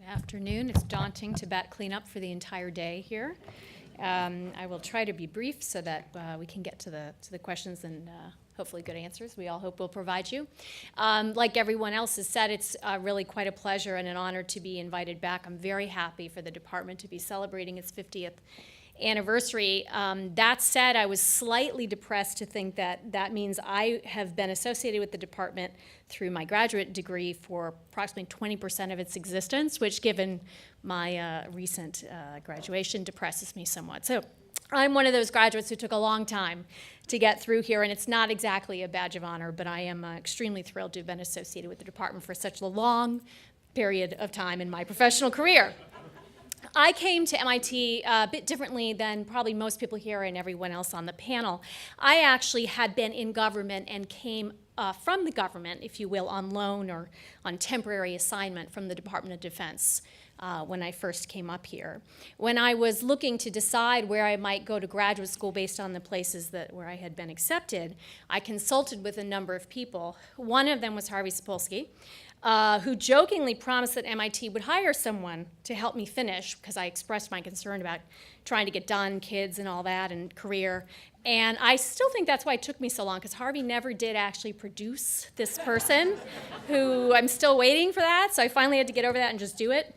Good afternoon. It's daunting to bat cleanup for the entire day here. I will try to be brief so that we can get to the questions and hopefully good answers we all hope we'll provide you. Like everyone else has said, it's really quite a pleasure and an honor to be invited back. I'm very happy for the department to be celebrating its 50th anniversary. That said, I was slightly depressed to think that that means I have been associated with the department through my graduate degree for approximately 20% of its existence, which given my recent graduation depresses me somewhat. So I'm one of those graduates who took a long time to get through here, and it's not exactly a badge of honor, but I am extremely thrilled to have been associated with the department for such a long period of time in my professional career. I came to MIT a bit differently than probably most people here and everyone else on the panel. I actually had been in government and came from the government, if you will, on loan or on temporary assignment from the Department of Defense when I first came up here. When I was looking to decide where I might go to graduate school based on the places where I had been accepted, I consulted with a number of people. One of them was Harvey Sapolsky, who jokingly promised that MIT would hire someone to help me finish because I expressed my concern about trying to get done, kids and all that, and career. And I still think that's why it took me so long, because Harvey never did actually produce this person, who I'm still waiting for that, so I finally had to get over that and just do it.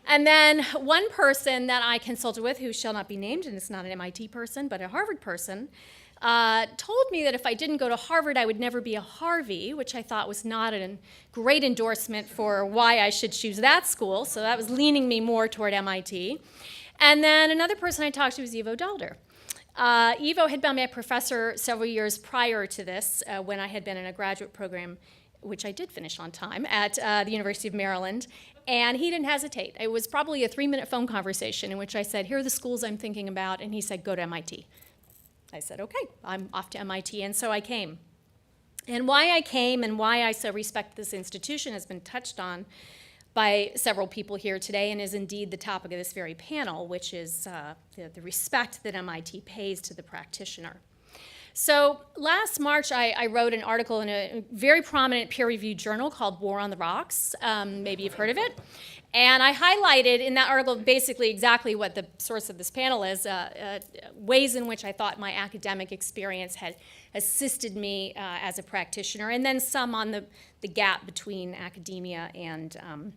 And then one person that I consulted with, who shall not be named, and it's not an MIT person, but a Harvard person, told me that if I didn't go to Harvard, I would never be a Harvey, which I thought was not a great endorsement for why I should choose that school. So that was leaning me more toward MIT. And then another person I talked to was Ivo Dalder. Ivo had been my professor several years prior to this when I had been in a graduate program, which I did finish on time, at the University of Maryland. And he didn't hesitate. It was probably a 3-minute phone conversation in which I said, here are the schools I'm thinking about. And he said, go to MIT. I said, okay, I'm off to MIT, and so I came. And why I came and why I so respect this institution has been touched on by several people here today and is indeed the topic of this very panel, which is the respect that MIT pays to the practitioner. So last March, I wrote an article in a very prominent peer-reviewed journal called War on the Rocks. Maybe you've heard of it. And I highlighted in that article basically exactly what the source of this panel is, ways in which I thought my academic experience had assisted me as a practitioner, and then some on the gap between academia and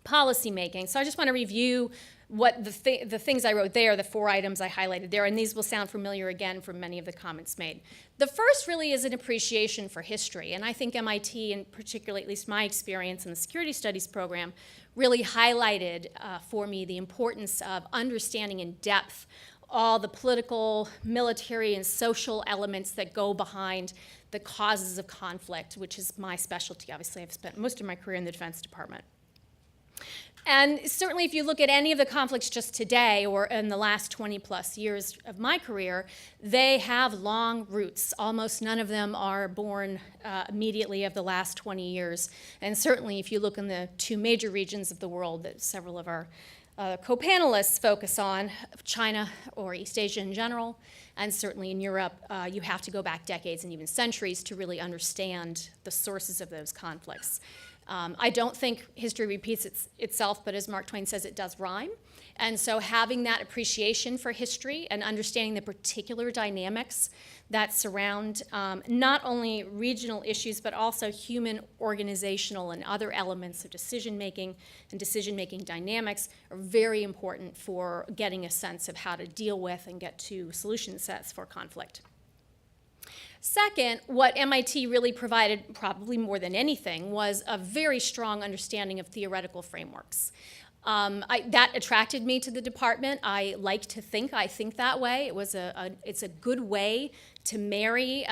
policy making. So I just want to review what the things I wrote there, the 4 items I highlighted there, and these will sound familiar again from many of the comments made. The first really is an appreciation for history, and I think MIT, and particularly at least my experience in the security studies program, really highlighted for me the importance of understanding in depth all the political, military, and social elements that go behind the causes of conflict, which is my specialty. Obviously, I've spent most of my career in the Defense Department. And certainly if you look at any of the conflicts just today or in the last 20-plus years of my career, they have long roots. Almost none of them are born immediately of the last 20 years. And certainly if you look in the 2 major regions of the world that several of our co-panelists focus on, China or East Asia in general, and certainly in Europe, you have to go back decades and even centuries to really understand the sources of those conflicts. I don't think history repeats itself, but as Mark Twain says, it does rhyme. And so having that appreciation for history and understanding the particular dynamics that surround not only regional issues, but also human, organizational, and other elements of decision-making and decision-making dynamics are very important for getting a sense of how to deal with and get to solution sets for conflict. Second, what MIT really provided, probably more than anything, was a very strong understanding of theoretical frameworks. That attracted me to the department. I like to think I think that way. It's a good way to marry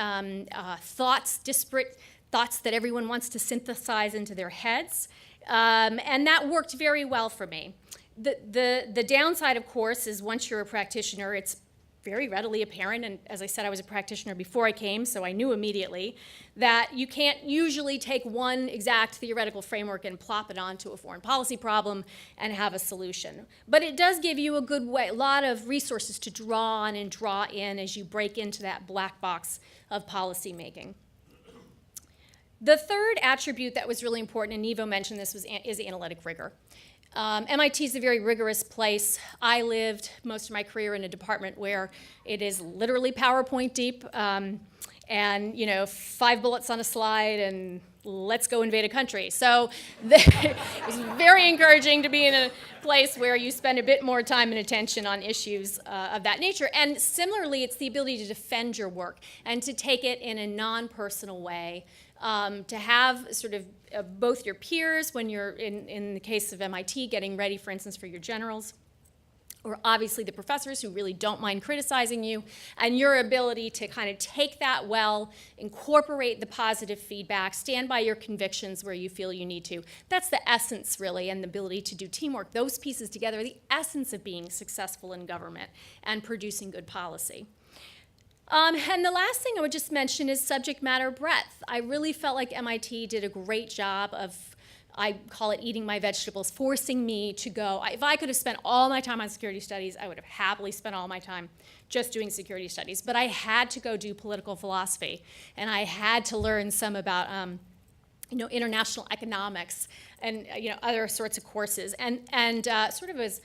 disparate thoughts that everyone wants to synthesize into their heads, and that worked very well for me. The downside, of course, is once you're a practitioner, it's very readily apparent, and as I said, I was a practitioner before I came, so I knew immediately that you can't usually take one exact theoretical framework and plop it onto a foreign policy problem and have a solution. But it does give you a lot of resources to draw on and draw in as you break into that black box of policy making. The third attribute that was really important, and Ivo mentioned this, is analytic rigor. MIT is a very rigorous place. I lived most of my career in a department where it is literally PowerPoint deep, and 5 bullets on a slide, and let's go invade a country. So it was very encouraging to be in a place where you spend a bit more time and attention on issues of that nature. And similarly, it's the ability to defend your work and to take it in a non-personal way, to have sort of both your peers when you're, in the case of MIT, getting ready, for instance, for your generals, or obviously the professors who really don't mind criticizing you, and your ability to kind of take that well, incorporate the positive feedback, stand by your convictions where you feel you need to. That's the essence, really, and the ability to do teamwork. Those pieces together are the essence of being successful in government and producing good policy. And the last thing I would just mention is subject matter breadth. I really felt like MIT did a great job of, I call it eating my vegetables, forcing me to go. If I could have spent all my time on security studies, I would have happily spent all my time just doing security studies. But I had to go do political philosophy, and I had to learn some about international economics and other sorts of courses. And sort of as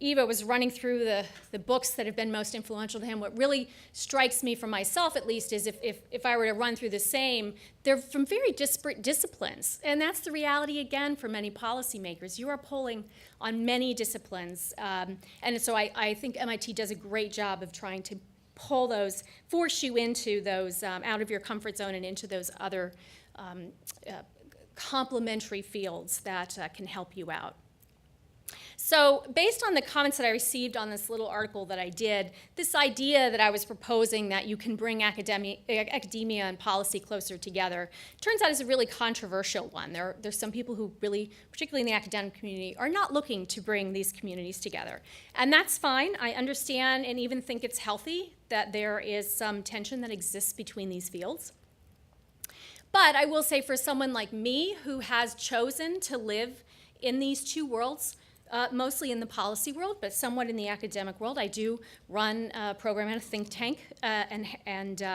Ivo was running through the books that have been most influential to him, what really strikes me from myself, at least, is if I were to run through the same, they're from very disparate disciplines. And that's the reality, again, for many policymakers. You are pulling on many disciplines. And so I think MIT does a great job of trying to pull those, force you into those, out of your comfort zone and into those other complementary fields that can help you out. So based on the comments that I received on this little article that I did, this idea that I was proposing that you can bring academia and policy closer together turns out is a really controversial one. There's some people who really, particularly in the academic community, are not looking to bring these communities together. And that's fine. I understand and even think it's healthy that there is some tension that exists between these fields. But I will say for someone like me who has chosen to live in these two worlds, mostly in the policy world, but somewhat in the academic world. I do run a program at a think tank and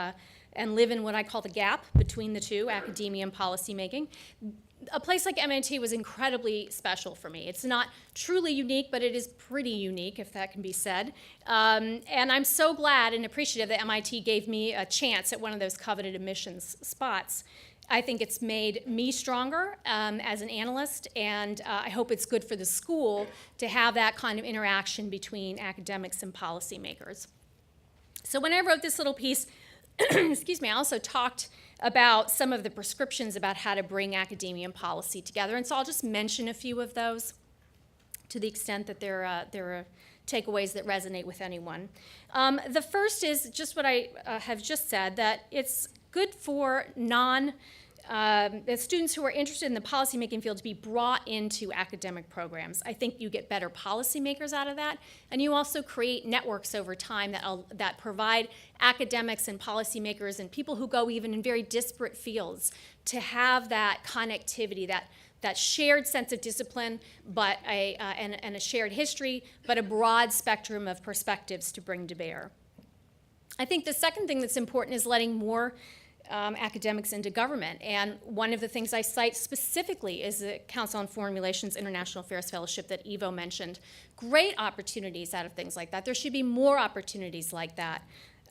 live in what I call the gap between the two, academia and policymaking. A place like MIT was incredibly special for me. It's not truly unique, but it is pretty unique, if that can be said. And I'm so glad and appreciative that MIT gave me a chance at one of those coveted admissions spots. I think it's made me stronger as an analyst, and I hope it's good for the school to have that kind of interaction between academics and policymakers. So when I wrote this little piece, excuse me, I also talked about some of the prescriptions about how to bring academia and policy together, and so I'll just mention a few of those to the extent that there are takeaways that resonate with anyone. The first is just what I have just said, that it's good for students who are interested in the policymaking field to be brought into academic programs. I think you get better policymakers out of that, and you also create networks over time that provide academics and policymakers and people who go even in very disparate fields to have that connectivity, that shared sense of discipline, but and a shared history, but a broad spectrum of perspectives to bring to bear. I think the second thing that's important is letting more academics into government. And one of the things I cite specifically is the Council on Foreign Relations International Affairs Fellowship that Ivo mentioned. Great opportunities out of things like that. There should be more opportunities like that.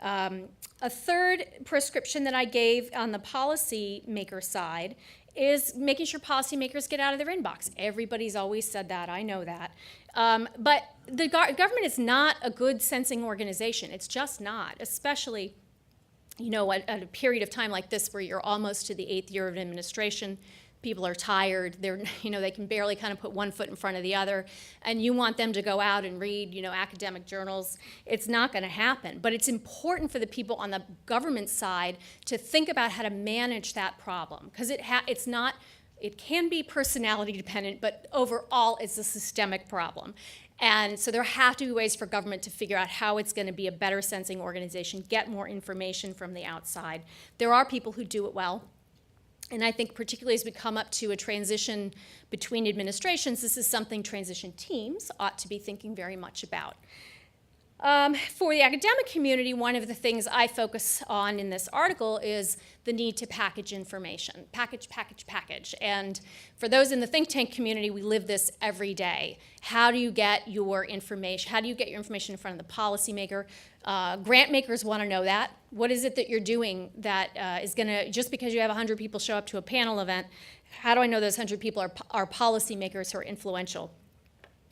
A third prescription that I gave on the policymaker side is making sure policymakers get out of their inbox. Everybody's always said that, I know that. But the government is not a good sensing organization. It's just not, especially at a period of time like this where you're almost to the 8th year of administration. People are tired. They can barely kind of put one foot in front of the other, and you want them to go out and read, academic journals. It's not going to happen. But it's important for the people on the government side to think about how to manage that problem, because it can be personality dependent, but overall it's a systemic problem. And so there have to be ways for government to figure out how it's going to be a better sensing organization, get more information from the outside. There are people who do it well. And I think particularly as we come up to a transition between administrations, this is something transition teams ought to be thinking very much about. For the academic community, one of the things I focus on in this article is the need to package information. Package, package, package. And for those in the think tank community, we live this every day. How do you get your information? How do you get your information in front of the policymaker? Grant makers want to know that. What is it that you're doing that is going to, just because you have 100 people show up to a panel event, how do I know those 100 people are policymakers who are influential?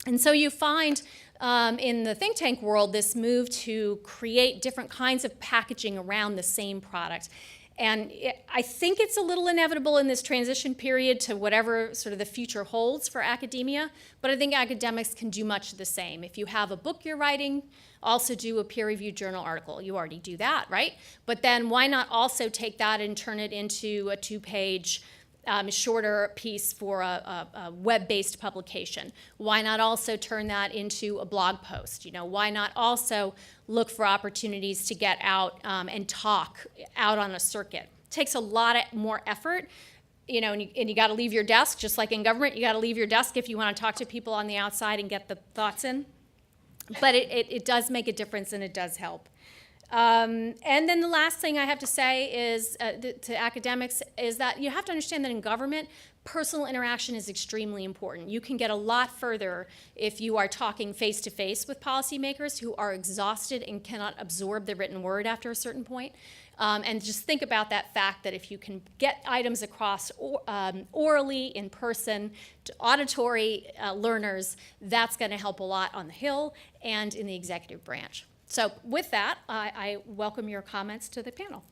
And so you find in the think tank world this move to create different kinds of packaging around the same product. And I think it's a little inevitable in this transition period to whatever sort of the future holds for academia, but I think academics can do much the same. If you have a book you're writing, also do a peer-reviewed journal article. You already do that, right? But then why not also take that and turn it into a 2-page shorter piece for a web-based publication? Why not also turn that into a blog post? You know, why not also look for opportunities to get out and talk out on a circuit? It takes a lot more effort, you know, and you got to leave your desk, just like in government. You got to leave your desk if you want to talk to people on the outside and get the thoughts in. But it does make a difference, and it does help. And then the last thing I have to say is to academics is that you have to understand that in government, personal interaction is extremely important. You can get a lot further if you are talking face-to-face with policymakers who are exhausted and cannot absorb the written word after a certain point. And just think about that fact that if you can get items across orally, in person, to auditory learners, that's going to help a lot on the Hill and in the executive branch. So with that, I welcome your comments to the panel.